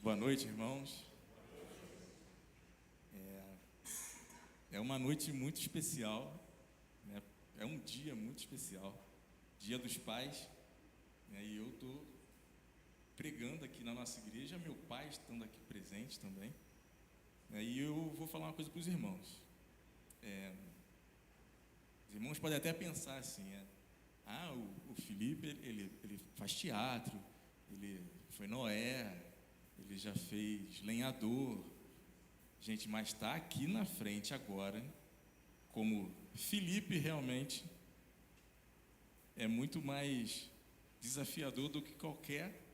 Boa noite, irmãos. É uma noite muito especial, né? É um dia muito especial, Dia dos Pais, né? E eu estou pregando aqui na nossa igreja, meu pai estando aqui presente também, né? E eu vou falar uma coisa para os irmãos. Os irmãos podem até pensar assim, o Felipe, ele faz teatro, ele foi Noé, ele já fez lenhador. Gente, mas está aqui na frente agora, como Felipe realmente é muito mais desafiador do que qualquer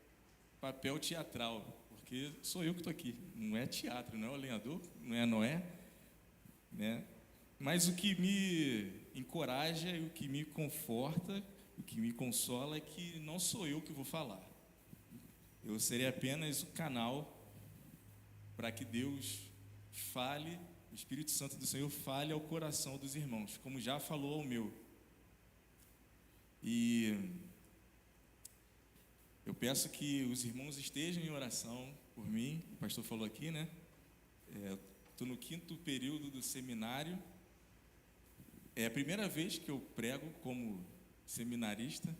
papel teatral, porque sou eu que estou aqui, não é teatro, não é o lenhador, não é Noé, né? Mas o que me encoraja e o que me conforta, o que me consola é que não sou eu que vou falar. Eu serei apenas o canal para que Deus fale, o Espírito Santo do Senhor fale ao coração dos irmãos, como já falou ao meu. E eu peço que os irmãos estejam em oração por mim. O pastor falou aqui, né? Estou no 5º período do seminário. É a primeira vez que eu prego como seminarista.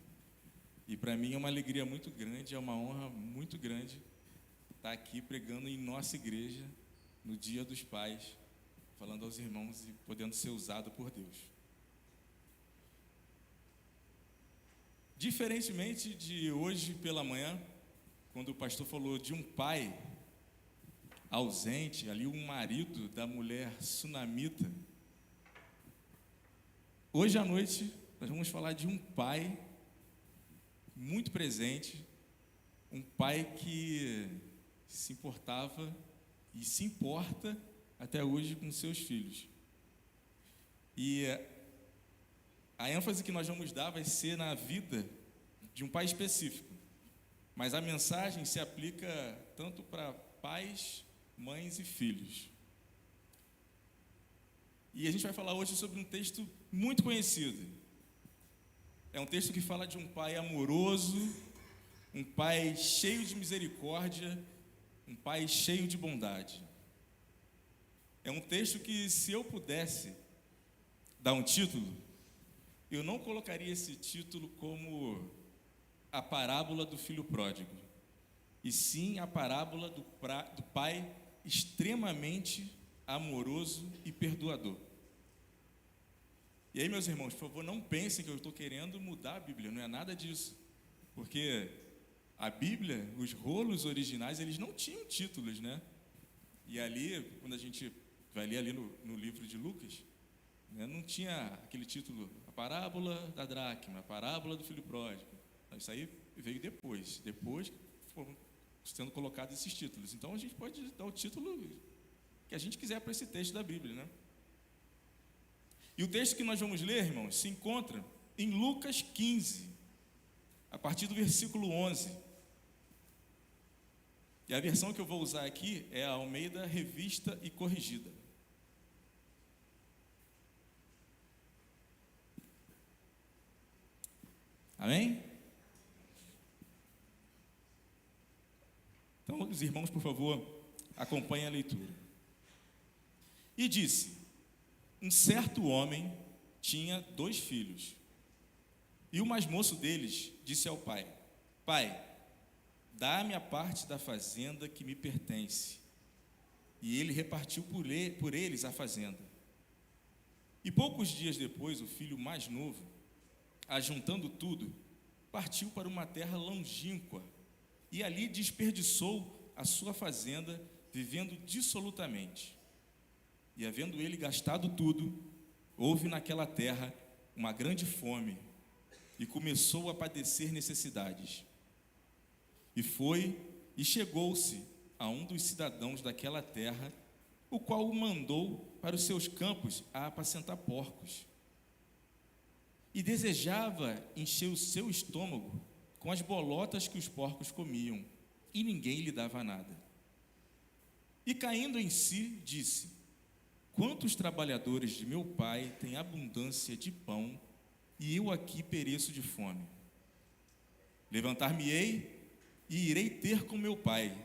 E para mim é uma alegria muito grande, é uma honra muito grande estar aqui pregando em nossa igreja no Dia dos Pais, falando aos irmãos e podendo ser usado por Deus. Diferentemente de hoje pela manhã, quando o pastor falou de um pai ausente, ali um marido da mulher sunamita, hoje à noite nós vamos falar de um pai muito presente, um pai que se importava e se importa até hoje com seus filhos. E a ênfase que nós vamos dar vai ser na vida de um pai específico, mas a mensagem se aplica tanto para pais, mães e filhos. E a gente vai falar hoje sobre um texto muito conhecido. É um texto que fala de um pai amoroso, um pai cheio de misericórdia, um pai cheio de bondade. É um texto que, se eu pudesse dar um título, eu não colocaria esse título como a parábola do filho pródigo, e sim a parábola do pai extremamente amoroso e perdoador. E aí, meus irmãos, por favor, não pensem que eu estou querendo mudar a Bíblia, não é nada disso, porque a Bíblia, os rolos originais, eles não tinham títulos, né? E ali, quando a gente vai ler ali no livro de Lucas, né, não tinha aquele título, a parábola da dracma, a parábola do filho pródigo. Isso aí veio depois que foram sendo colocados esses títulos. Então a gente pode dar o título que a gente quiser para esse texto da Bíblia, né? E o texto que nós vamos ler, irmãos, se encontra em Lucas 15, a partir do versículo 11. E a versão que eu vou usar aqui é a Almeida Revista e Corrigida. Amém? Então, os irmãos, por favor, acompanhem a leitura. E disse: um certo homem tinha 2 filhos. E o mais moço deles disse ao pai: Pai, dá-me a parte da fazenda que me pertence. E ele repartiu por eles a fazenda. E poucos dias depois, o filho mais novo, ajuntando tudo, partiu para uma terra longínqua e ali desperdiçou a sua fazenda, vivendo dissolutamente. E havendo ele gastado tudo, houve naquela terra uma grande fome e começou a padecer necessidades. E foi e chegou-se a um dos cidadãos daquela terra, o qual o mandou para os seus campos a apacentar porcos. E desejava encher o seu estômago com as bolotas que os porcos comiam, e ninguém lhe dava nada. E caindo em si, disse: quantos trabalhadores de meu pai têm abundância de pão, e eu aqui pereço de fome? Levantar-me-ei e irei ter com meu pai,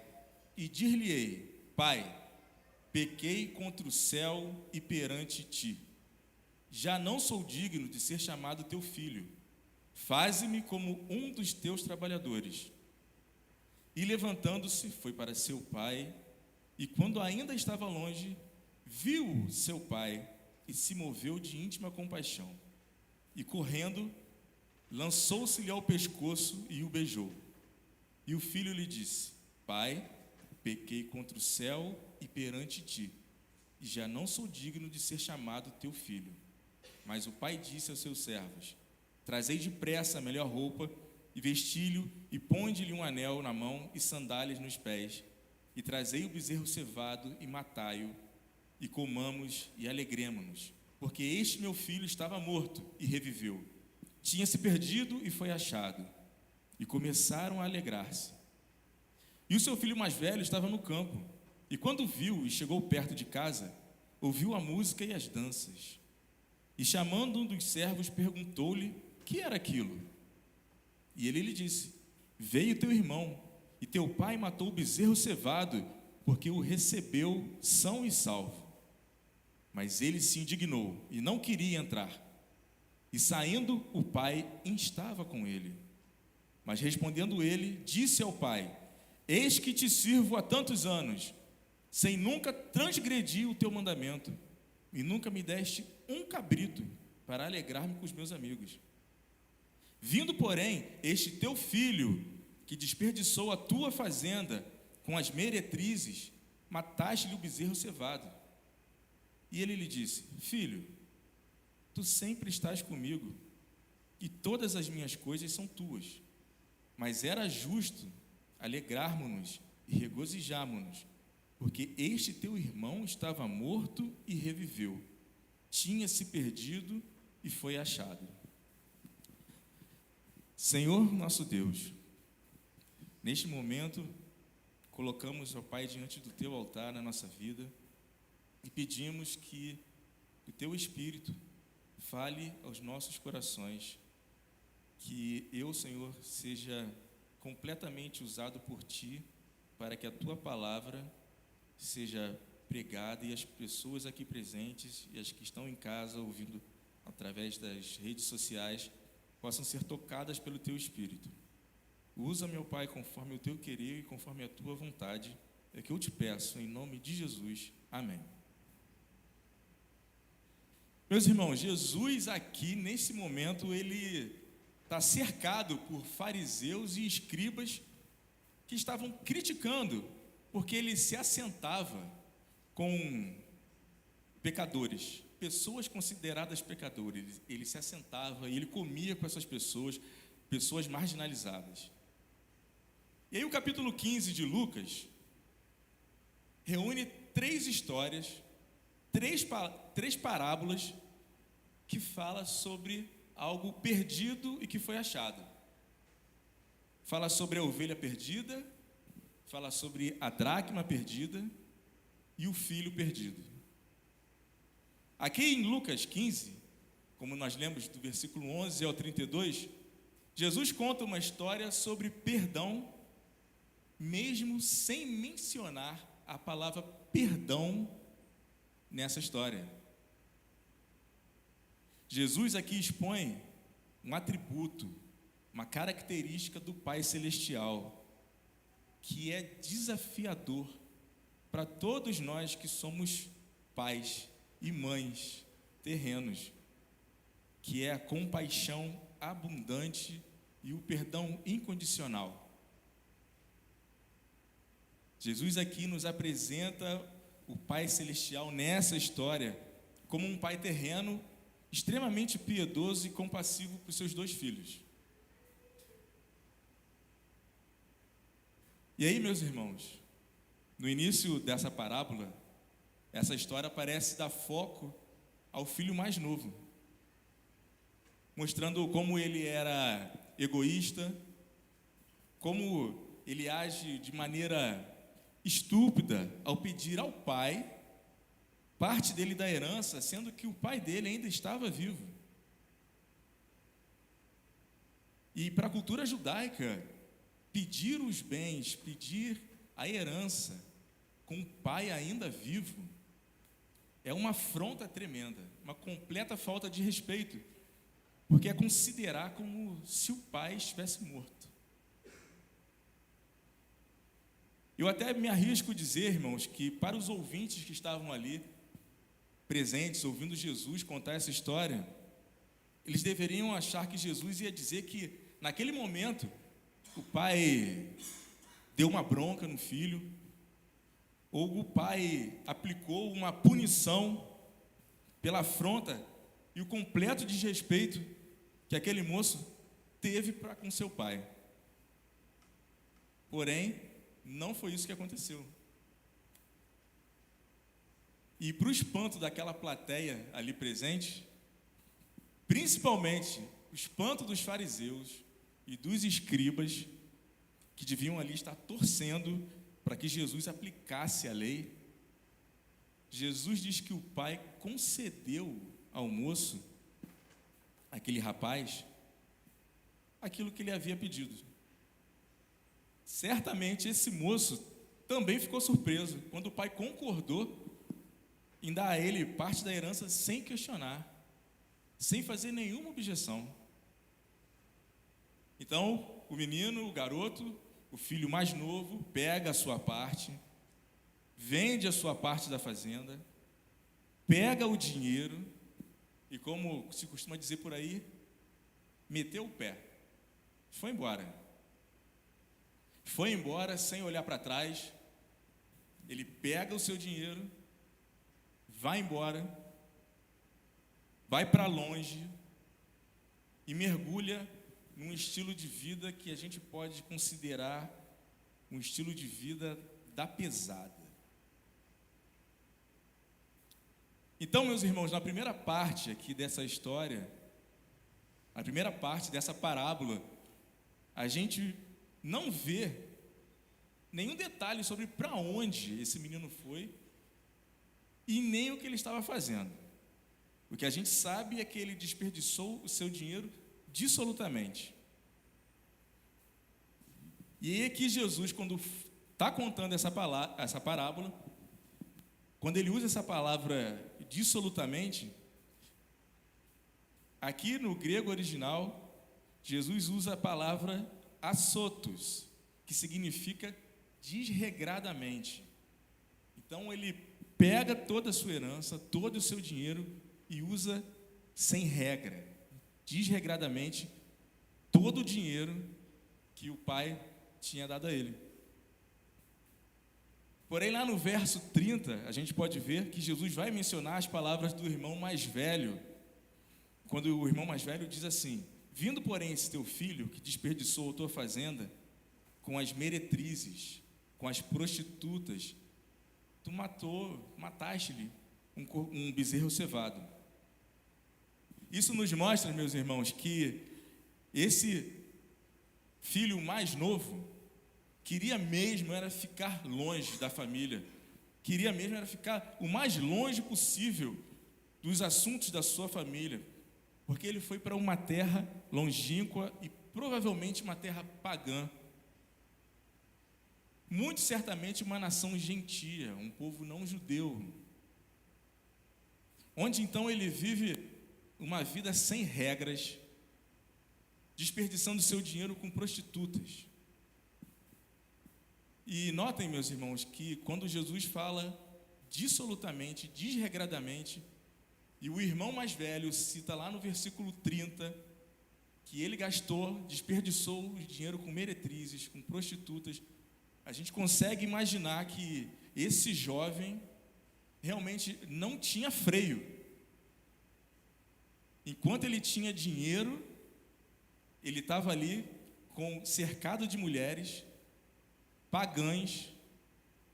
e dir-lhe-ei: Pai, pequei contra o céu e perante ti. Já não sou digno de ser chamado teu filho. Faze-me como um dos teus trabalhadores. E levantando-se, foi para seu pai, e quando ainda estava longe, viu seu pai e se moveu de íntima compaixão. E correndo, lançou-se-lhe ao pescoço e o beijou. E o filho lhe disse: Pai, pequei contra o céu e perante ti, e já não sou digno de ser chamado teu filho. Mas o pai disse aos seus servos: Trazei depressa a melhor roupa, e vesti-lhe, e ponde-lhe um anel na mão e sandálias nos pés, e trazei o bezerro cevado e matai-o, e comamos e alegremo-nos, porque este meu filho estava morto e reviveu, tinha se perdido e foi achado. E começaram a alegrar-se. E o seu filho mais velho estava no campo, e quando viu e chegou perto de casa, ouviu a música e as danças. E chamando um dos servos, perguntou-lhe: que era aquilo? E ele lhe disse: veio teu irmão, e teu pai matou o bezerro cevado, porque o recebeu são e salvo. Mas ele se indignou e não queria entrar. E saindo, o pai instava com ele. Mas respondendo ele, disse ao pai: eis que te sirvo há tantos anos, sem nunca transgredir o teu mandamento, e nunca me deste um cabrito para alegrar-me com os meus amigos. Vindo, porém, este teu filho, que desperdiçou a tua fazenda com as meretrizes, mataste-lhe o bezerro cevado. E ele lhe disse: filho, tu sempre estás comigo, e todas as minhas coisas são tuas. Mas era justo alegrarmos-nos e regozijarmos-nos, porque este teu irmão estava morto e reviveu, tinha se perdido e foi achado. Senhor nosso Deus, neste momento, colocamos, ó Pai, diante do teu altar na nossa vida e pedimos que o teu Espírito fale aos nossos corações, que eu, Senhor, seja completamente usado por ti para que a tua palavra seja pregada e as pessoas aqui presentes e as que estão em casa ouvindo através das redes sociais possam ser tocadas pelo teu Espírito. Usa, meu Pai, conforme o teu querer e conforme a tua vontade, é que eu te peço, em nome de Jesus. Amém. Meus irmãos, Jesus aqui, nesse momento, ele está cercado por fariseus e escribas que estavam criticando, porque ele se assentava com pecadores, pessoas consideradas pecadoras. Ele se assentava e ele comia com essas pessoas, pessoas marginalizadas. E aí o capítulo 15 de Lucas reúne três histórias, três parábolas que fala sobre algo perdido e que foi achado. Fala sobre a ovelha perdida, fala sobre a dracma perdida e o filho perdido. Aqui em Lucas 15, como nós lemos do versículo 11 ao 32, Jesus conta uma história sobre perdão, mesmo sem mencionar a palavra perdão nessa história. Jesus aqui expõe um atributo, uma característica do Pai Celestial, que é desafiador para todos nós que somos pais e mães terrenos, que é a compaixão abundante e o perdão incondicional. Jesus aqui nos apresenta o Pai Celestial nessa história como um pai terreno extremamente piedoso e compassivo com seus dois filhos. E aí, meus irmãos, no início dessa parábola, essa história parece dar foco ao filho mais novo, mostrando como ele era egoísta, como ele age de maneira estúpida ao pedir ao pai parte dele da herança, sendo que o pai dele ainda estava vivo. E para a cultura judaica, pedir os bens, pedir a herança com o pai ainda vivo é uma afronta tremenda, uma completa falta de respeito, porque é considerar como se o pai estivesse morto. Eu até me arrisco a dizer, irmãos, que para os ouvintes que estavam ali, presentes, ouvindo Jesus contar essa história, eles deveriam achar que Jesus ia dizer que, naquele momento, o pai deu uma bronca no filho, ou o pai aplicou uma punição pela afronta e o completo desrespeito que aquele moço teve para com seu pai. Porém, não foi isso que aconteceu. E para o espanto daquela plateia ali presente, principalmente o espanto dos fariseus e dos escribas, que deviam ali estar torcendo para que Jesus aplicasse a lei, Jesus diz que o pai concedeu ao moço, aquele rapaz, aquilo que ele havia pedido. Certamente esse moço também ficou surpreso quando o pai concordou em dar a ele parte da herança sem questionar, sem fazer nenhuma objeção. Então, o menino, o garoto, o filho mais novo, pega a sua parte, vende a sua parte da fazenda, pega o dinheiro e, como se costuma dizer por aí, meteu o pé, foi embora. Foi embora sem olhar para trás. Ele pega o seu dinheiro, vai embora, vai para longe e mergulha num estilo de vida que a gente pode considerar um estilo de vida da pesada. Então, meus irmãos, na primeira parte aqui dessa história, a primeira parte dessa parábola, a gente não vê nenhum detalhe sobre para onde esse menino foi e nem o que ele estava fazendo. O que a gente sabe é que ele desperdiçou o seu dinheiro dissolutamente. E é que Jesus, quando está contando essa parábola, quando ele usa essa palavra dissolutamente, aqui no grego original, Jesus usa a palavra assotos, que significa desregradamente. Então ele pega toda a sua herança, todo o seu dinheiro e usa sem regra, desregradamente, todo o dinheiro que o pai tinha dado a ele. Porém, lá no verso 30, a gente pode ver que Jesus vai mencionar as palavras do irmão mais velho, quando o irmão mais velho diz assim: vindo, porém, esse teu filho, que desperdiçou a tua fazenda com as meretrizes, com as prostitutas, tu mataste-lhe um bezerro cevado. Isso nos mostra, meus irmãos, que esse filho mais novo queria mesmo era ficar longe da família, queria mesmo era ficar o mais longe possível dos assuntos da sua família, porque ele foi para uma terra longínqua e provavelmente uma terra pagã, muito certamente uma nação gentia, um povo não judeu, onde então ele vive uma vida sem regras, desperdiçando seu dinheiro com prostitutas. E notem, meus irmãos, que quando Jesus fala dissolutamente, desregradamente, e o irmão mais velho cita lá no versículo 30, que ele desperdiçou o dinheiro com meretrizes, com prostitutas, a gente consegue imaginar que esse jovem realmente não tinha freio. Enquanto ele tinha dinheiro, ele estava ali cercado de mulheres pagãs,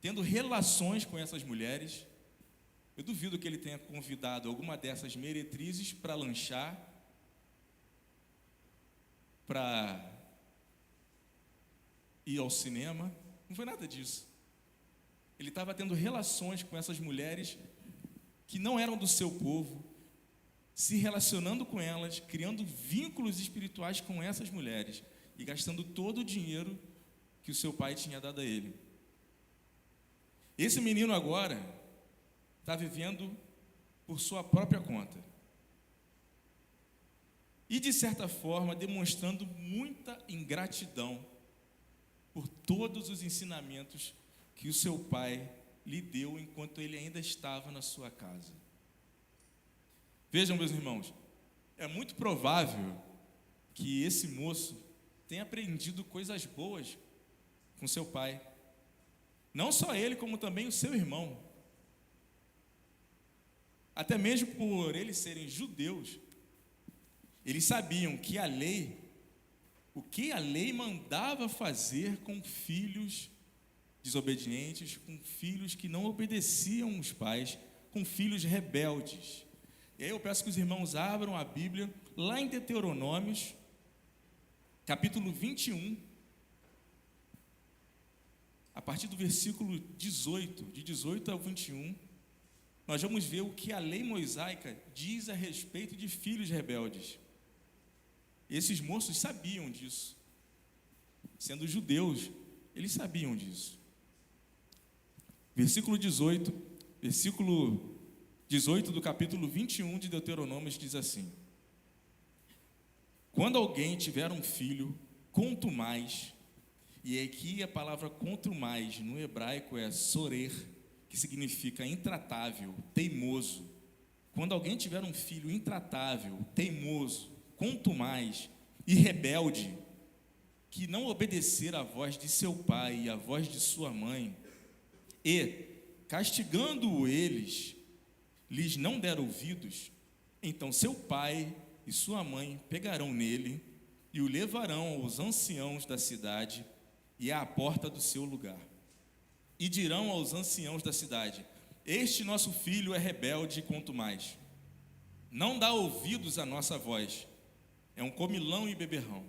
tendo relações com essas mulheres. Eu duvido que ele tenha convidado alguma dessas meretrizes para lanchar, para ir ao cinema. Não foi nada disso. Ele estava tendo relações com essas mulheres que não eram do seu povo, se relacionando com elas, criando vínculos espirituais com essas mulheres e gastando todo o dinheiro que o seu pai tinha dado a ele. Esse menino agora está vivendo por sua própria conta. E, de certa forma, demonstrando muita ingratidão por todos os ensinamentos que o seu pai lhe deu enquanto ele ainda estava na sua casa. Vejam, meus irmãos, é muito provável que esse moço tenha aprendido coisas boas com seu pai. Não só ele, como também o seu irmão. Até mesmo por eles serem judeus, eles sabiam que o que a lei mandava fazer com filhos desobedientes, com filhos que não obedeciam os pais, com filhos rebeldes. E aí eu peço que os irmãos abram a Bíblia, lá em Deuteronômios, capítulo 21, a partir do versículo 18, de 18 ao 21, nós vamos ver o que a lei mosaica diz a respeito de filhos rebeldes. Esses moços sabiam disso. Sendo judeus, eles sabiam disso. Versículo 18 do capítulo 21 de Deuteronômios diz assim: quando alguém tiver um filho, contumaz, e aqui a palavra contumaz no hebraico é sorer, que significa intratável, teimoso. Quando alguém tiver um filho intratável, teimoso, contumaz e rebelde, que não obedecer à voz de seu pai e à voz de sua mãe, e, castigando-o eles, lhes não der ouvidos, então seu pai e sua mãe pegarão nele e o levarão aos anciãos da cidade e à porta do seu lugar. E dirão aos anciãos da cidade: este nosso filho é rebelde e contumaz, não dá ouvidos à nossa voz, é um comilão e beberrão.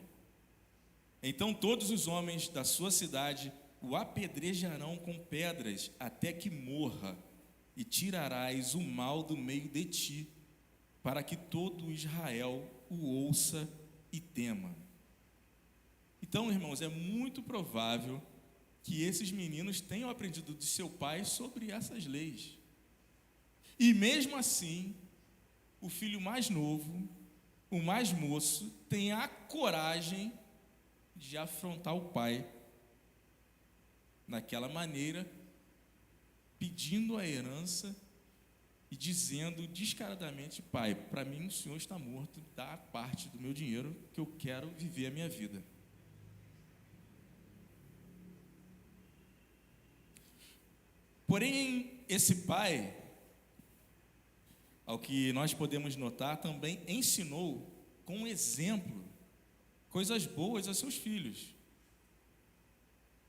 Então todos os homens da sua cidade o apedrejarão com pedras até que morra, e tirarás o mal do meio de ti, para que todo Israel o ouça e tema. Então, irmãos, é muito provável que esses meninos tenham aprendido de seu pai sobre essas leis. E mesmo assim, o filho mais novo, o mais moço, tem a coragem de afrontar o pai naquela maneira, pedindo a herança e dizendo descaradamente: pai, para mim o senhor está morto, dá parte do meu dinheiro que eu quero viver a minha vida. Porém, esse pai, ao que nós podemos notar, também ensinou com exemplo coisas boas a seus filhos.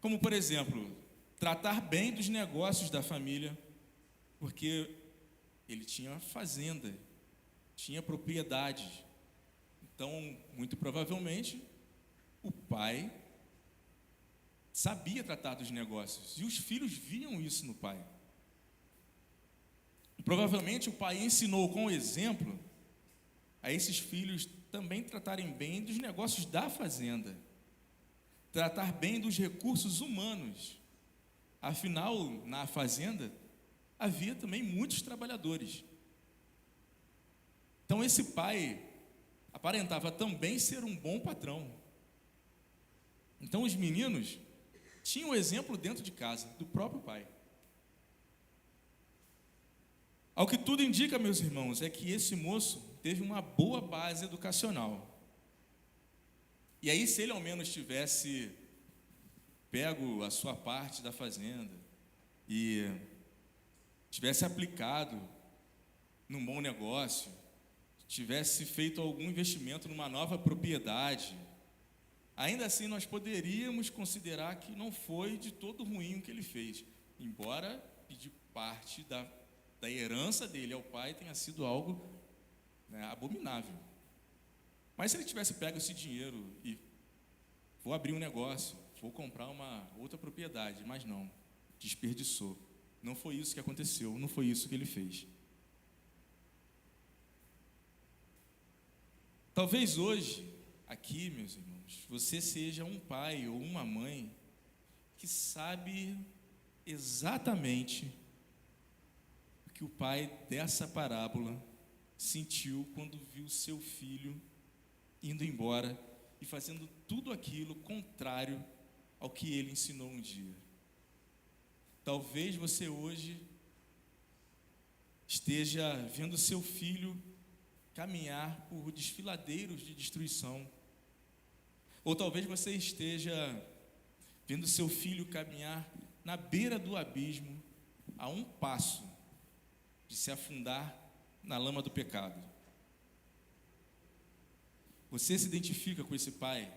Como, por exemplo, tratar bem dos negócios da família, porque ele tinha fazenda, tinha propriedade. Então, muito provavelmente, o pai sabia tratar dos negócios, e os filhos viam isso no pai. E provavelmente o pai ensinou com exemplo a esses filhos também tratarem bem dos negócios da fazenda, tratar bem dos recursos humanos. Afinal, na fazenda, havia também muitos trabalhadores. Então, esse pai aparentava também ser um bom patrão. Então, os meninos tinham um exemplo dentro de casa, do próprio pai. Ao que tudo indica, meus irmãos, é que esse moço teve uma boa base educacional. E aí, se ele ao menos tivesse pego a sua parte da fazenda e tivesse aplicado num bom negócio, tivesse feito algum investimento numa nova propriedade, ainda assim nós poderíamos considerar que não foi de todo ruim o que ele fez, embora pedir parte da herança dele ao pai tenha sido algo, abominável. Mas se ele tivesse pego esse dinheiro e vou abrir um negócio, vou comprar uma outra propriedade, mas não, desperdiçou. Não foi isso que aconteceu, não foi isso que ele fez. Talvez hoje, aqui, meus irmãos, você seja um pai ou uma mãe que sabe exatamente o que o pai dessa parábola sentiu quando viu seu filho indo embora e fazendo tudo aquilo contrário ao que ele ensinou um dia. Talvez você hoje esteja vendo seu filho caminhar por desfiladeiros de destruição. Ou talvez você esteja vendo seu filho caminhar na beira do abismo, a um passo de se afundar na lama do pecado. Você se identifica com esse pai?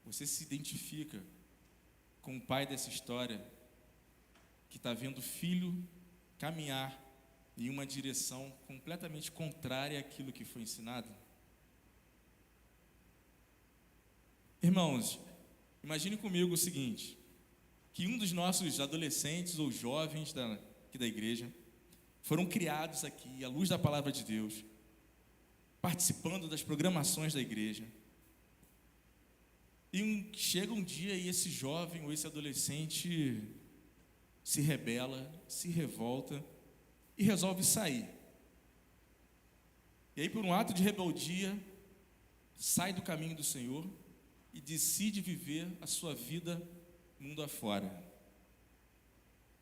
Você se identifica com o pai dessa história que está vendo o filho caminhar em uma direção completamente contrária àquilo que foi ensinado? Irmãos, imagine comigo o seguinte, que um dos nossos adolescentes ou jovens aqui da igreja foram criados aqui à luz da palavra de Deus, participando das programações da igreja. E chega um dia e esse jovem ou esse adolescente se rebela, se revolta e resolve sair. E aí, por um ato de rebeldia, sai do caminho do Senhor e decide viver a sua vida mundo afora.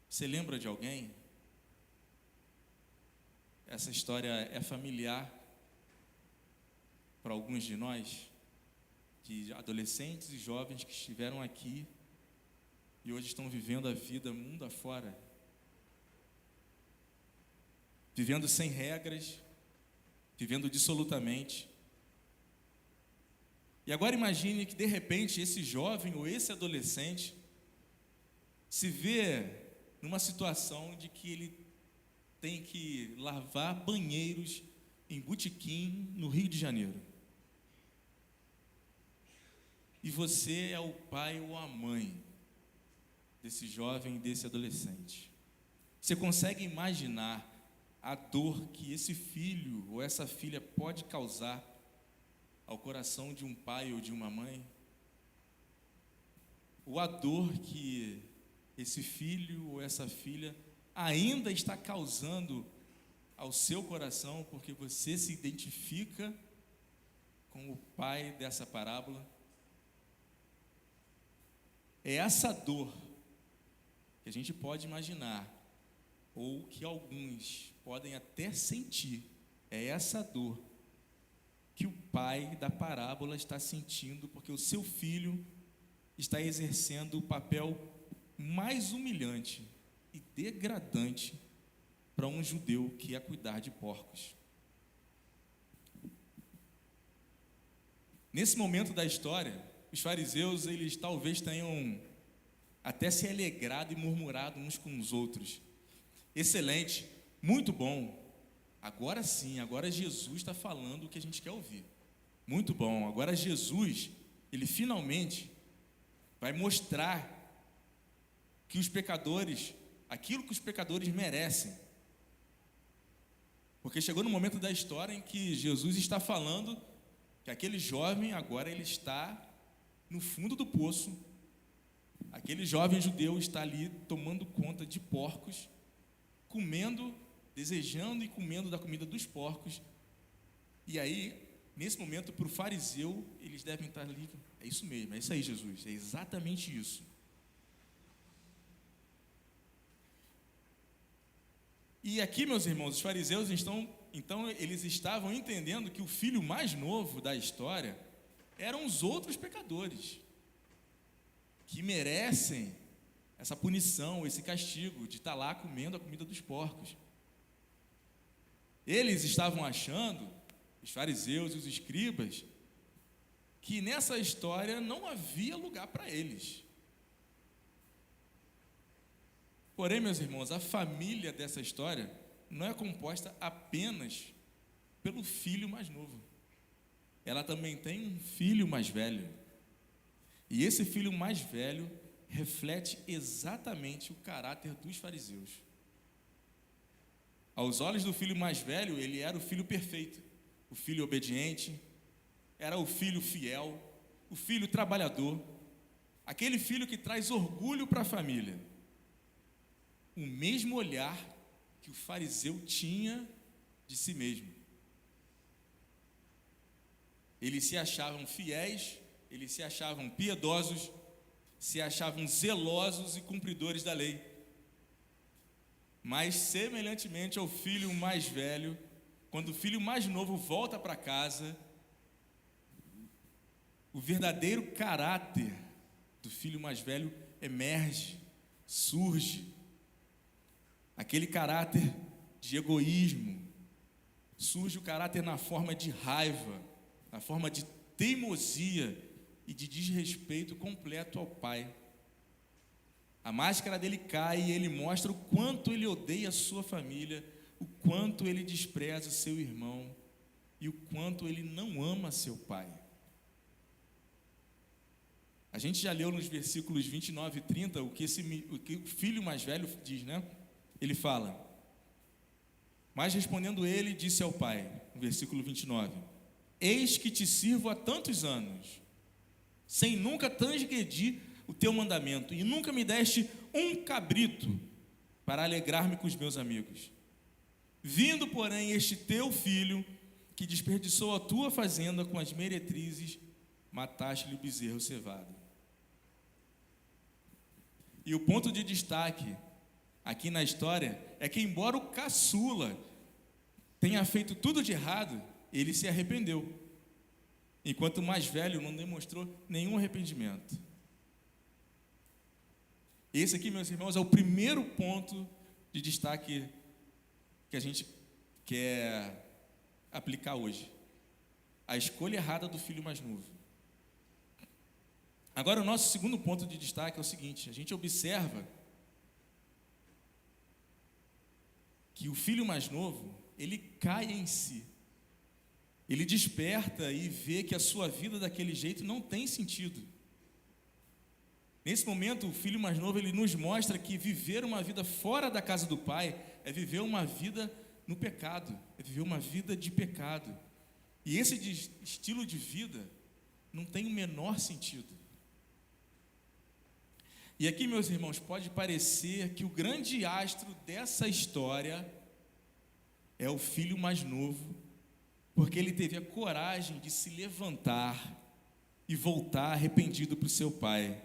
Você lembra de alguém? Essa história é familiar para alguns de nós, de adolescentes e jovens que estiveram aqui e hoje estão vivendo a vida mundo afora, vivendo sem regras, vivendo dissolutamente. E agora imagine que de repente esse jovem ou esse adolescente se vê numa situação de que ele tem que lavar banheiros em botequim no Rio de Janeiro. E você é o pai ou a mãe desse jovem, desse adolescente. Você consegue imaginar a dor que esse filho ou essa filha pode causar ao coração de um pai ou de uma mãe? Ou a dor que esse filho ou essa filha ainda está causando ao seu coração, porque você se identifica com o pai dessa parábola? É essa dor que a gente pode imaginar, ou que alguns podem até sentir, é essa dor que o pai da parábola está sentindo, porque o seu filho está exercendo o papel mais humilhante e degradante para um judeu, que é cuidar de porcos. Nesse momento da história, os fariseus, eles talvez tenham até se alegrado e murmurado uns com os outros. Excelente, muito bom. Agora sim, agora Jesus está falando o que a gente quer ouvir. Muito bom, agora Jesus, ele finalmente vai mostrar que os pecadores, aquilo que os pecadores merecem. Porque chegou no momento da história em que Jesus está falando que aquele jovem agora ele está no fundo do poço. Aquele jovem judeu está ali tomando conta de porcos, comendo, desejando e comendo da comida dos porcos. E aí, nesse momento, para o fariseu, eles devem estar ali, é isso mesmo, é isso aí, Jesus, é exatamente isso. E aqui, meus irmãos, os fariseus então eles estavam entendendo que o filho mais novo da história eram os outros pecadores, que merecem essa punição, esse castigo de estar lá comendo a comida dos porcos. Eles estavam achando, os fariseus e os escribas, que nessa história não havia lugar para eles. Porém, meus irmãos, a família dessa história não é composta apenas pelo filho mais novo. Ela também tem um filho mais velho. E esse filho mais velho reflete exatamente o caráter dos fariseus. Aos olhos do filho mais velho, ele era o filho perfeito, o filho obediente, era o filho fiel, o filho trabalhador, aquele filho que traz orgulho para a família. o mesmo olhar que o fariseu tinha de si mesmo. Eles se achavam fiéis, eles se achavam piedosos, se achavam zelosos e cumpridores da lei. Mas, semelhantemente ao filho mais velho, quando o filho mais novo volta para casa, o verdadeiro caráter do filho mais velho emerge, surge. Aquele caráter de egoísmo, surge o caráter na forma de raiva, na forma de teimosia e de desrespeito completo ao pai. A máscara dele cai e ele mostra o quanto ele odeia a sua família, o quanto ele despreza o seu irmão e o quanto ele não ama seu pai. A gente já leu nos versículos 29 e 30 o que o filho mais velho diz, né? Ele fala: mas respondendo ele, disse ao pai, no versículo 29, eis que te sirvo há tantos anos, sem nunca transgredir o teu mandamento, e nunca me deste um cabrito para alegrar-me com os meus amigos. Vindo, porém, este teu filho, que desperdiçou a tua fazenda com as meretrizes, mataste-lhe o bezerro cevado. E o ponto de destaque aqui na história é que, embora o caçula tenha feito tudo de errado, ele se arrependeu, enquanto o mais velho não demonstrou nenhum arrependimento. Esse aqui, meus irmãos, é o primeiro ponto de destaque que a gente quer aplicar hoje. A escolha errada do filho mais novo. Agora, o nosso segundo ponto de destaque é o seguinte: a gente observa que o filho mais novo, ele cai em si. Ele desperta e vê que a sua vida daquele jeito não tem sentido. Nesse momento, o filho mais novo, ele nos mostra que viver uma vida fora da casa do pai é viver uma vida no pecado, é viver uma vida de pecado. E esse estilo de vida não tem o menor sentido. E aqui, meus irmãos, pode parecer que o grande astro dessa história é o filho mais novo, porque ele teve a coragem de se levantar e voltar arrependido para o seu pai.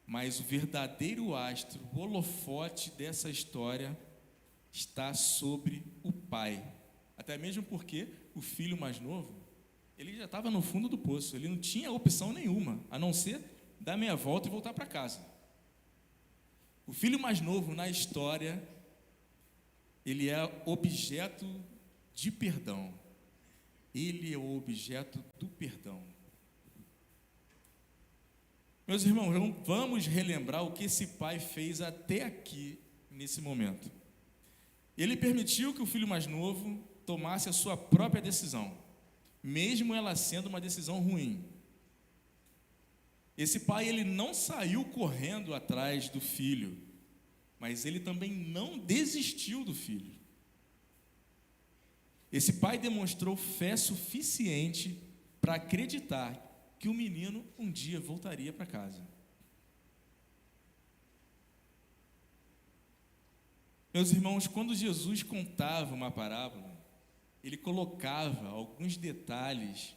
Mas o verdadeiro astro, o holofote dessa história, está sobre o pai. Até mesmo porque o filho mais novo, ele já estava no fundo do poço, ele não tinha opção nenhuma, a não ser dar meia volta e voltar para casa. O filho mais novo na história, ele é objeto de perdão. Ele é o objeto do perdão. Meus irmãos, vamos relembrar o que esse pai fez até aqui, nesse momento. Ele permitiu que o filho mais novo tomasse a sua própria decisão, mesmo ela sendo uma decisão ruim. Esse pai, ele não saiu correndo atrás do filho, mas ele também não desistiu do filho. Esse pai demonstrou fé suficiente para acreditar que o menino um dia voltaria para casa. Meus irmãos, quando Jesus contava uma parábola, ele colocava alguns detalhes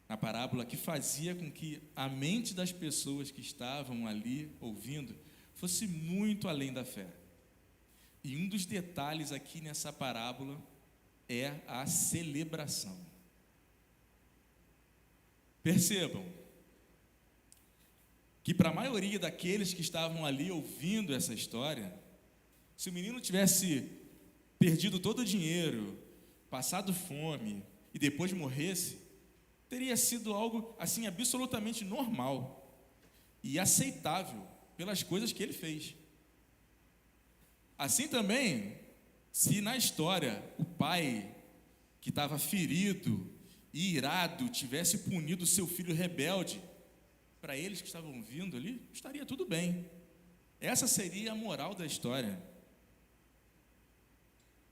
na parábola que fazia com que a mente das pessoas que estavam ali ouvindo fosse muito além da fé. E um dos detalhes aqui nessa parábola é a celebração. Percebam que para a maioria daqueles que estavam ali ouvindo essa história, se o menino tivesse perdido todo o dinheiro, passado fome e depois morresse, teria sido algo assim absolutamente normal e aceitável pelas coisas que ele fez. Assim também, se na história o pai que estava ferido e irado tivesse punido seu filho rebelde, para eles que estavam vindo ali, estaria tudo bem. Essa seria a moral da história.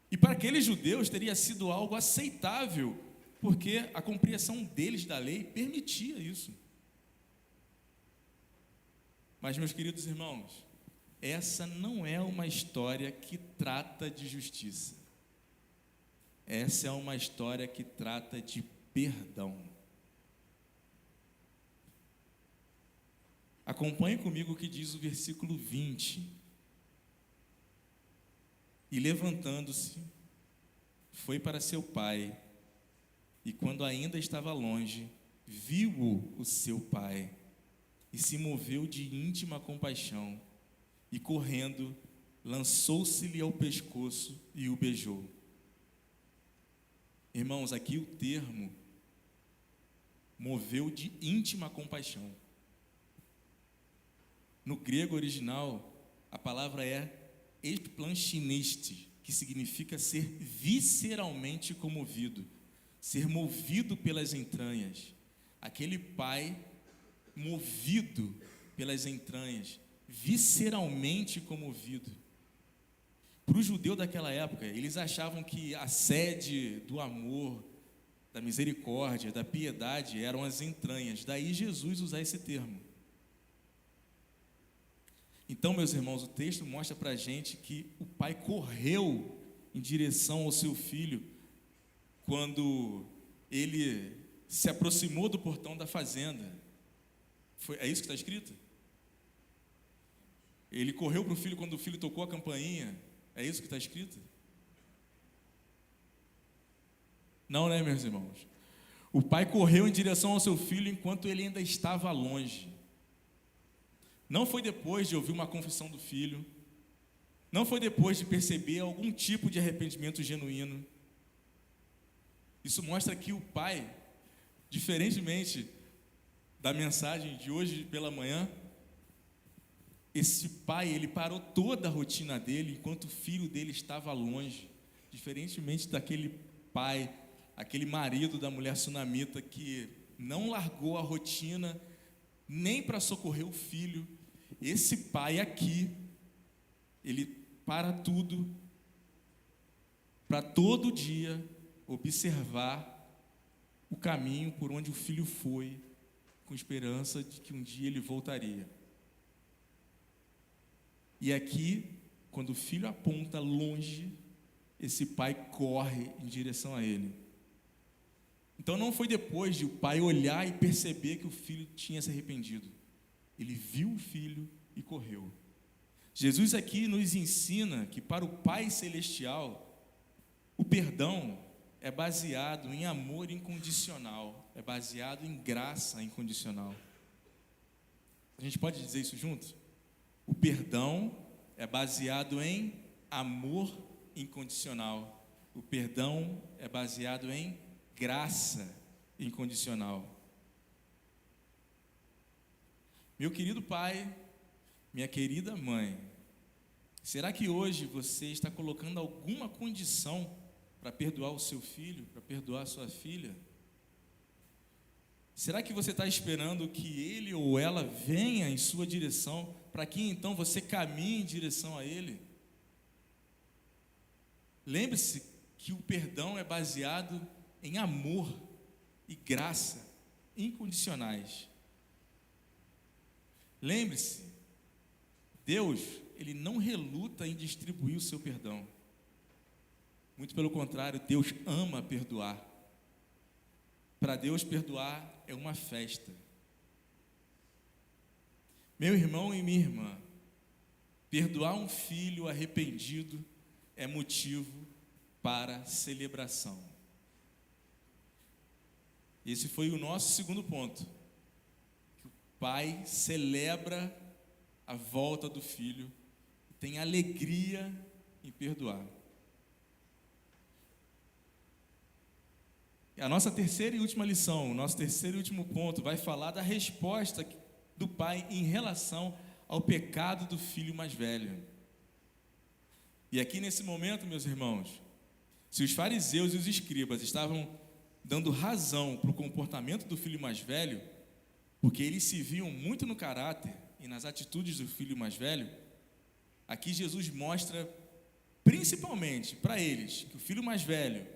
E para aqueles judeus teria sido algo aceitável, porque a compreensão deles da lei permitia isso. Mas, meus queridos irmãos, essa não é uma história que trata de justiça. Essa é uma história que trata de perdão. Acompanhe comigo o que diz o versículo 20. E levantando-se, foi para seu pai, e quando ainda estava longe, viu-o o seu pai, e se moveu de íntima compaixão, e correndo, lançou-se-lhe ao pescoço e o beijou. Irmãos, aqui o termo moveu de íntima compaixão. No grego original, a palavra é esplanchinisti, que significa ser visceralmente comovido, ser movido pelas entranhas. Aquele pai movido pelas entranhas, visceralmente comovido. Para o judeu daquela época, eles achavam que a sede do amor, da misericórdia, da piedade eram as entranhas. Daí Jesus usar esse termo. Então, meus irmãos, o texto mostra para a gente que o pai correu em direção ao seu filho quando ele se aproximou do portão da fazenda. É isso que está escrito? Ele correu para o filho quando o filho tocou a campainha. É isso que está escrito? Não, né, meus irmãos? O pai correu em direção ao seu filho enquanto ele ainda estava longe. Não foi depois de ouvir uma confissão do filho, não foi depois de perceber algum tipo de arrependimento genuíno. Isso mostra que o pai, diferentemente da mensagem de hoje pela manhã, esse pai, ele parou toda a rotina dele enquanto o filho dele estava longe, diferentemente daquele pai, aquele marido da mulher sunamita que não largou a rotina nem para socorrer o filho. Esse pai aqui, ele para tudo para todo dia observar o caminho por onde o filho foi, com esperança de que um dia ele voltaria. E aqui, quando o filho aponta longe, esse pai corre em direção a ele. Então não foi depois de o pai olhar e perceber que o filho tinha se arrependido. Ele viu o filho e correu. Jesus aqui nos ensina que para o Pai Celestial, o perdão é baseado em amor incondicional, é baseado em graça incondicional. A gente pode dizer isso junto? O perdão é baseado em amor incondicional. O perdão é baseado em graça incondicional. Meu querido pai, minha querida mãe, será que hoje você está colocando alguma condição para perdoar o seu filho, para perdoar a sua filha? Será que você está esperando que ele ou ela venha em sua direção, para que então você caminhe em direção a ele? Lembre-se que o perdão é baseado em amor e graça incondicionais. Lembre-se, Deus, ele não reluta em distribuir o seu perdão. Muito pelo contrário, Deus ama perdoar. Para Deus, perdoar é uma festa. Meu irmão e minha irmã, perdoar um filho arrependido é motivo para celebração. Esse foi o nosso segundo ponto. Que o pai celebra a volta do filho, tem alegria em perdoar. A nossa terceira e última lição, o nosso terceiro e último ponto, vai falar da resposta do pai em relação ao pecado do filho mais velho. E aqui nesse momento, meus irmãos, se os fariseus e os escribas estavam dando razão para o comportamento do filho mais velho, porque eles se viam muito no caráter e nas atitudes do filho mais velho, aqui Jesus mostra principalmente para eles que o filho mais velho,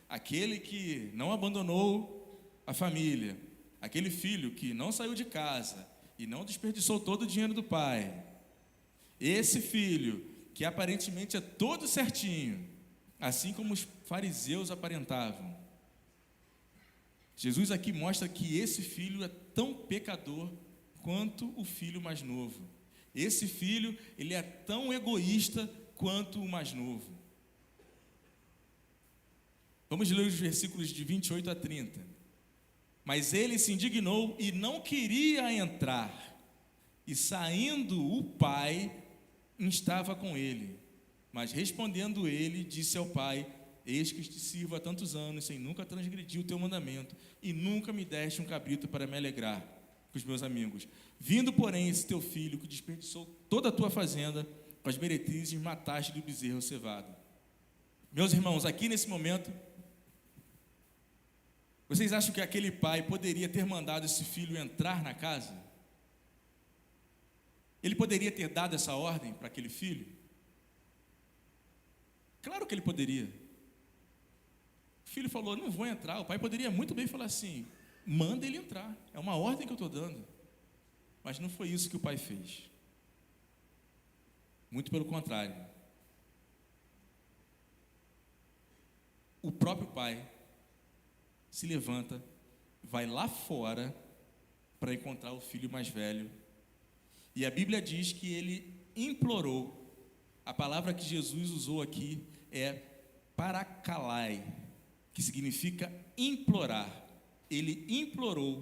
aquele que não abandonou a família, aquele filho que não saiu de casa e não desperdiçou todo o dinheiro do pai, Esse filho, que aparentemente é todo certinho, assim como os fariseus aparentavam. Jesus aqui mostra que esse filho é tão pecador quanto o filho mais novo. Esse filho, ele é tão egoísta quanto o mais novo. Vamos ler os versículos de 28 a 30. Mas ele se indignou e não queria entrar. E saindo o pai, estava com ele. Mas respondendo ele, disse ao pai: eis que te sirvo há tantos anos, sem nunca transgredir o teu mandamento, e nunca me deste um cabrito para me alegrar com os meus amigos. Vindo, porém, esse teu filho, que desperdiçou toda a tua fazenda, com as meretrizes mataste do bezerro cevado. Meus irmãos, aqui nesse momento, vocês acham que aquele pai poderia ter mandado esse filho entrar na casa? Ele poderia ter dado essa ordem para aquele filho? Claro que ele poderia. O filho falou: não vou entrar. O pai poderia muito bem falar assim: manda ele entrar, é uma ordem que eu estou dando. Mas não foi isso que o pai fez. Muito pelo contrário. O próprio pai se levanta, vai lá fora para encontrar o filho mais velho. E a Bíblia diz que ele implorou. A palavra que Jesus usou aqui é parakalai, que significa implorar. Ele implorou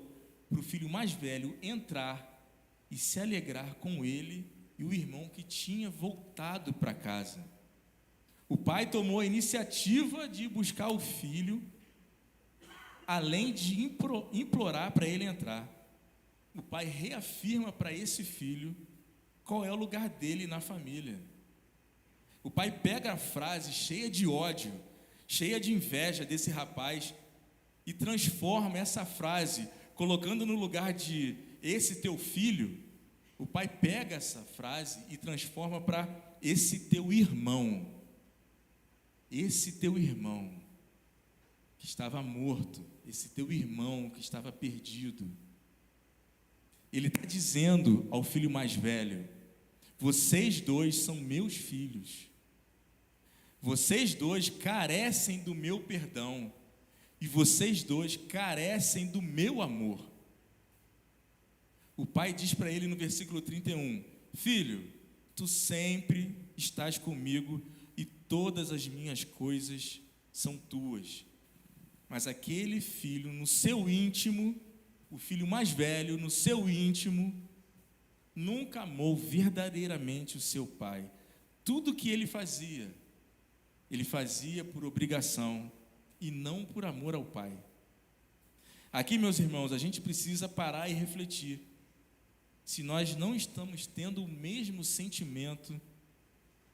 para o filho mais velho entrar e se alegrar com ele e o irmão que tinha voltado para casa. O pai tomou a iniciativa de buscar o filho, além de implorar para ele entrar. O pai reafirma para esse filho qual é o lugar dele na família. O pai pega a frase cheia de ódio, cheia de inveja desse rapaz e transforma essa frase, colocando no lugar de esse teu filho. O pai pega essa frase e transforma para esse teu irmão. Esse teu irmão que estava morto, esse teu irmão que estava perdido. Ele está dizendo ao filho mais velho: vocês dois são meus filhos. Vocês dois carecem do meu perdão. E vocês dois carecem do meu amor. O pai diz para ele no versículo 31: filho, tu sempre estás comigo e todas as minhas coisas são tuas. Mas aquele filho no seu íntimo, o filho mais velho no seu íntimo, nunca amou verdadeiramente o seu pai. Tudo que ele fazia por obrigação e não por amor ao pai. Aqui, meus irmãos, a gente precisa parar e refletir se nós não estamos tendo o mesmo sentimento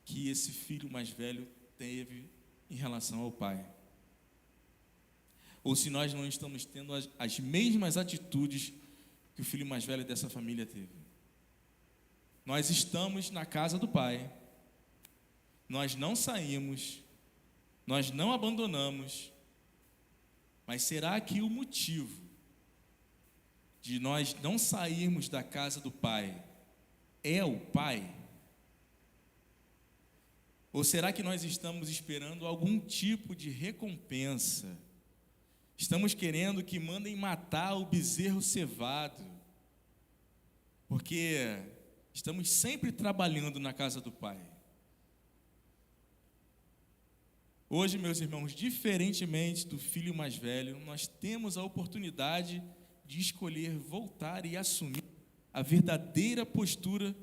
que esse filho mais velho teve em relação ao pai. Ou se nós não estamos tendo as mesmas atitudes que o filho mais velho dessa família teve. Nós estamos na casa do pai, nós não saímos, nós não abandonamos, mas será que o motivo de nós não sairmos da casa do pai é o pai? Ou será que nós estamos esperando algum tipo de recompensa? Estamos querendo que mandem matar o bezerro cevado, porque estamos sempre trabalhando na casa do pai. Hoje, meus irmãos, diferentemente do filho mais velho, nós temos a oportunidade de escolher voltar e assumir a verdadeira postura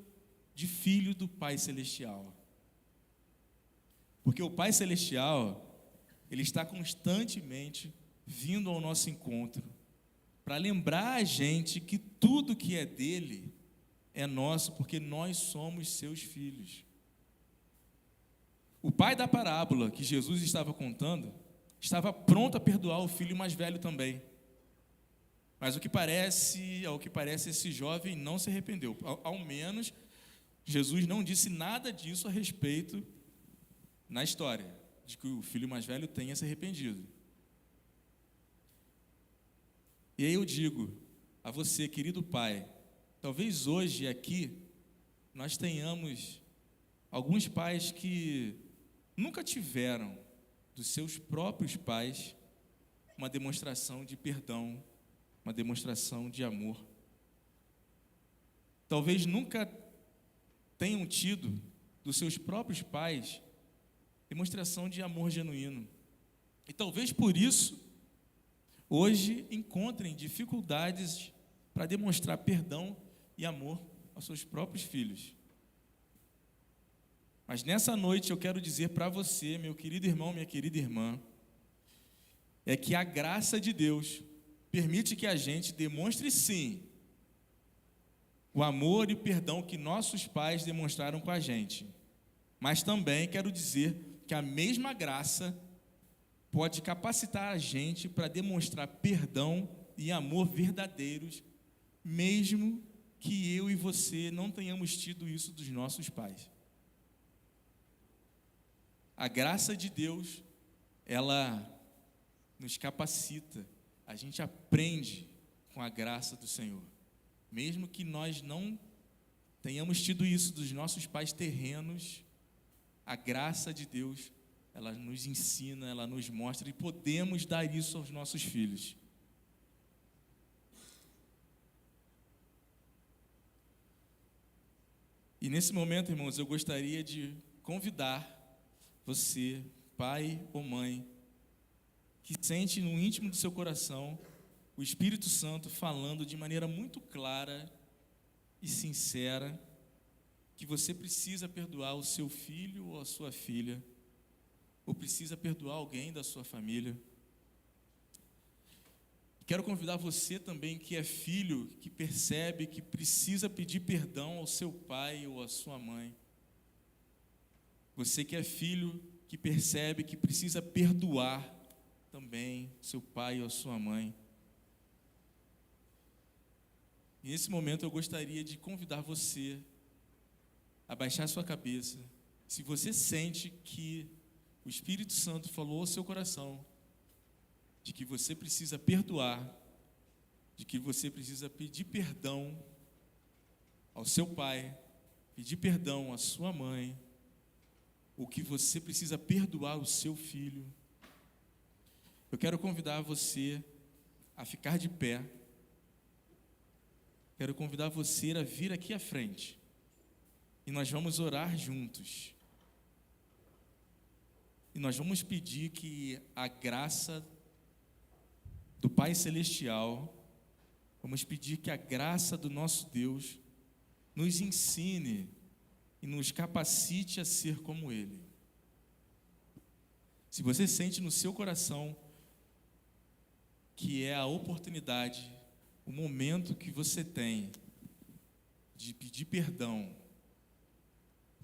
de filho do Pai Celestial. Porque o Pai Celestial, Ele está constantemente vindo ao nosso encontro para lembrar a gente que tudo que é dele é nosso, porque nós somos seus filhos. O pai da parábola que Jesus estava contando estava pronto a perdoar o filho mais velho também. Mas ao que parece, esse jovem não se arrependeu. Ao menos, Jesus não disse nada disso a respeito na história, de que o filho mais velho tenha se arrependido. E aí eu digo a você, querido pai, talvez hoje aqui nós tenhamos Alguns pais que nunca tiveram dos seus próprios pais uma demonstração de perdão, uma demonstração de amor. Talvez nunca tenham tido dos seus próprios pais demonstração de amor genuíno. E talvez por isso, hoje encontrem dificuldades para demonstrar perdão e amor aos seus próprios filhos. Mas nessa noite eu quero dizer para você, meu querido irmão, minha querida irmã, é que a graça de Deus permite que a gente demonstre sim o amor e o perdão que nossos pais demonstraram com a gente. Mas também quero dizer que a mesma graça pode capacitar a gente para demonstrar perdão e amor verdadeiros, mesmo que eu e você não tenhamos tido isso dos nossos pais. A graça de Deus, ela nos capacita, a gente aprende com a graça do Senhor. Mesmo que nós não tenhamos tido isso dos nossos pais terrenos, a graça de Deus, ela nos ensina, ela nos mostra, e podemos dar isso aos nossos filhos. E nesse momento, irmãos, eu gostaria de convidar você, pai ou mãe, que sente no íntimo do seu coração o Espírito Santo falando de maneira muito clara e sincera que você precisa perdoar o seu filho ou a sua filha, ou precisa perdoar alguém da sua família. Quero convidar você também que é filho, que percebe que precisa pedir perdão ao seu pai ou à sua mãe. Você que é filho, que percebe que precisa perdoar também seu pai ou a sua mãe. E nesse momento eu gostaria de convidar você a baixar sua cabeça. Se você sente que o Espírito Santo falou ao seu coração de que você precisa perdoar, de que você precisa pedir perdão ao seu pai, pedir perdão à sua mãe, ou que você precisa perdoar o seu filho, eu quero convidar você a ficar de pé. Quero convidar você a vir aqui à frente. E nós vamos orar juntos. E nós vamos pedir que a graça do Pai Celestial, vamos pedir que a graça do nosso Deus nos ensine e nos capacite a ser como Ele. Se você sente no seu coração que é a oportunidade, o momento que você tem de pedir perdão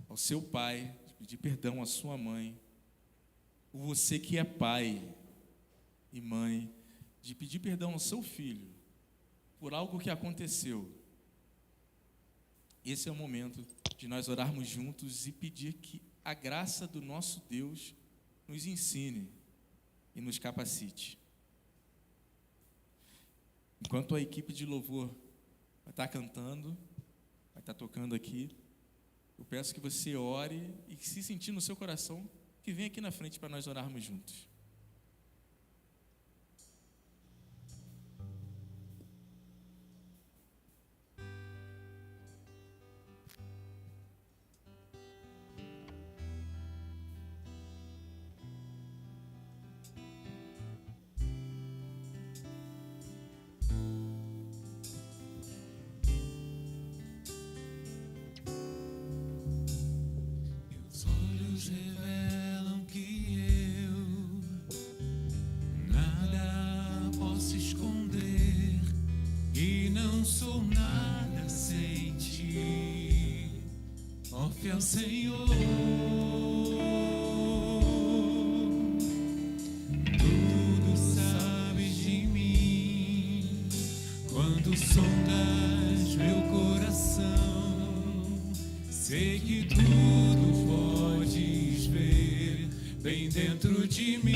ao seu pai, de pedir perdão à sua mãe, ou você que é pai e mãe, de pedir perdão ao seu filho por algo que aconteceu, esse é o momento de nós orarmos juntos e pedir que a graça do nosso Deus nos ensine e nos capacite. Enquanto a equipe de louvor vai estar cantando, vai estar tocando aqui, eu peço que você ore e que, se sentir no seu coração, que venha aqui na frente para nós orarmos juntos. Revelam que eu nada posso esconder e não sou nada sem ti, ó fiel Senhor. Tudo sabes de mim quando sondas meu coração. Sei que tudo podes ver bem dentro de mim.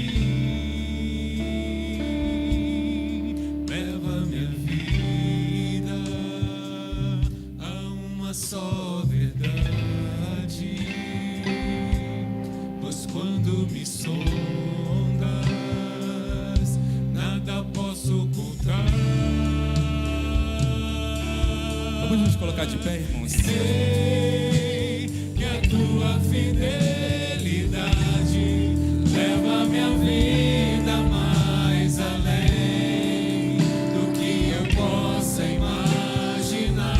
Leva minha vida a uma só verdade. Vamos nos colocar de pé, irmãos. Sei que a tua fidelidade leva minha vida mais além do que eu possa imaginar.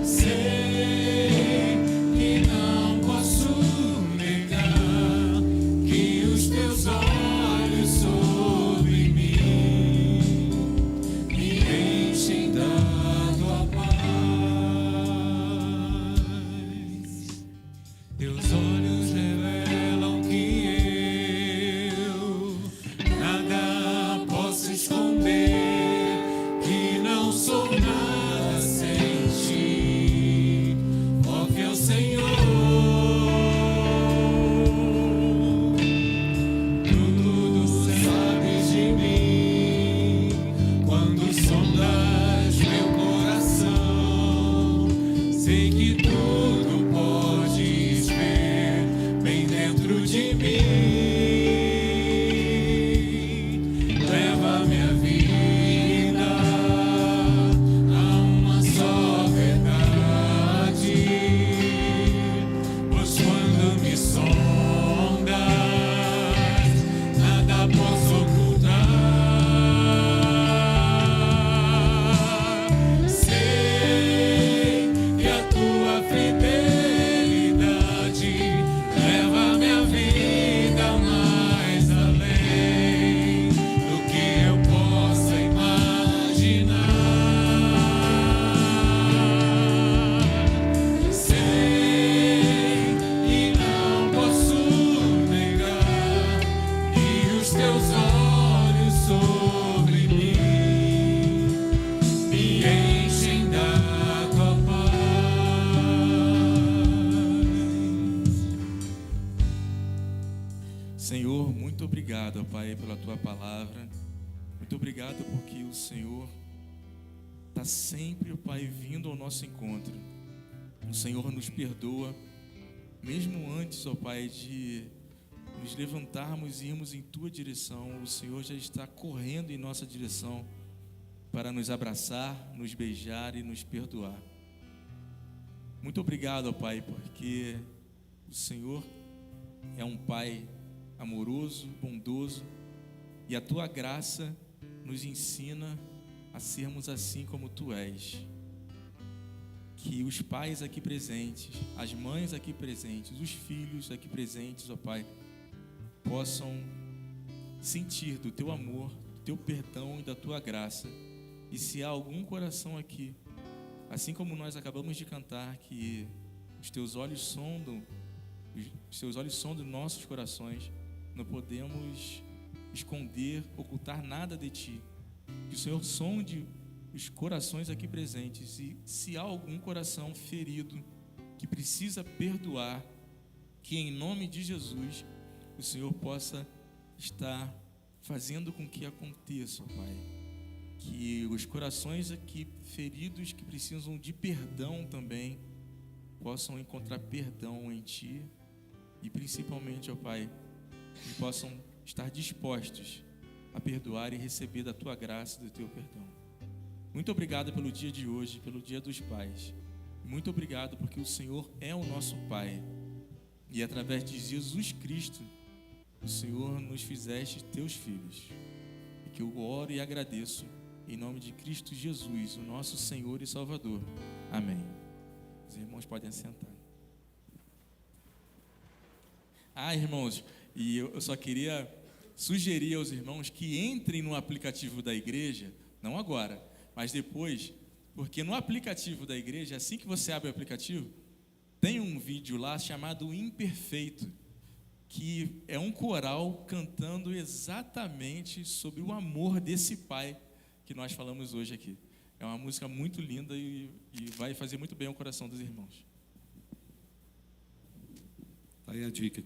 Sei que não posso negar que os teus olhos sobre mim me enchem da tua paz. Teus olhos revelam que eu nada posso esconder, que não sou nada sem ti, ó fiel Senhor. Tudo sabes de mim quando sondas meu coração. Sei que tudo podes ver bem dentro de mim. Leva minha vida a uma só verdade, pois quando me sondas, nada posso ocultar. Sei que a tua fidelidade leva minha vida mais além do que eu possa imaginar. Sei e não posso negar que os teus olhos sobre mim me enchem da tua paz. Senhor, muito obrigado, ó Pai, pela tua palavra. Muito obrigado porque o Senhor está sempre, ó Pai, vindo ao nosso encontro. O Senhor nos perdoa, mesmo antes, ó Pai, de nos levantarmos e irmos em tua direção. O Senhor já está correndo em nossa direção para nos abraçar, nos beijar e nos perdoar. Muito obrigado, ó Pai, porque o Senhor é um Pai amoroso, bondoso, e a tua graça nos ensina a sermos assim como tu és. Que os pais aqui presentes, as mães aqui presentes, os filhos aqui presentes, ó Pai, possam sentir do teu amor, do teu perdão e da tua graça. E se há algum coração aqui, assim como nós acabamos de cantar, que os teus olhos sondam nossos corações, não podemos esconder, ocultar nada de ti. Que o Senhor sonde os corações aqui presentes, e se há algum coração ferido que precisa perdoar, que em nome de Jesus o Senhor possa estar fazendo com que aconteça, ó Pai. Que os corações aqui feridos que precisam de perdão também possam encontrar perdão em Ti, e principalmente, ó Pai, que possam estar dispostos a perdoar e receber da Tua graça e do Teu perdão. Muito obrigado pelo dia de hoje, pelo Dia dos Pais. Muito obrigado porque o Senhor é o nosso Pai, e através de Jesus Cristo o Senhor nos fizeste Teus filhos. E que eu oro e agradeço em nome de Cristo Jesus, o nosso Senhor e Salvador. Amém. Os irmãos podem sentar. Irmãos, e eu só queria sugerir aos irmãos que entrem no aplicativo da igreja, não agora, mas depois, porque no aplicativo da igreja, assim que você abre o aplicativo, tem um vídeo lá chamado Imperfeito, que é um coral cantando exatamente sobre o amor desse Pai que nós falamos hoje aqui. É uma música muito linda e vai fazer muito bem ao coração dos irmãos. Aí a dica.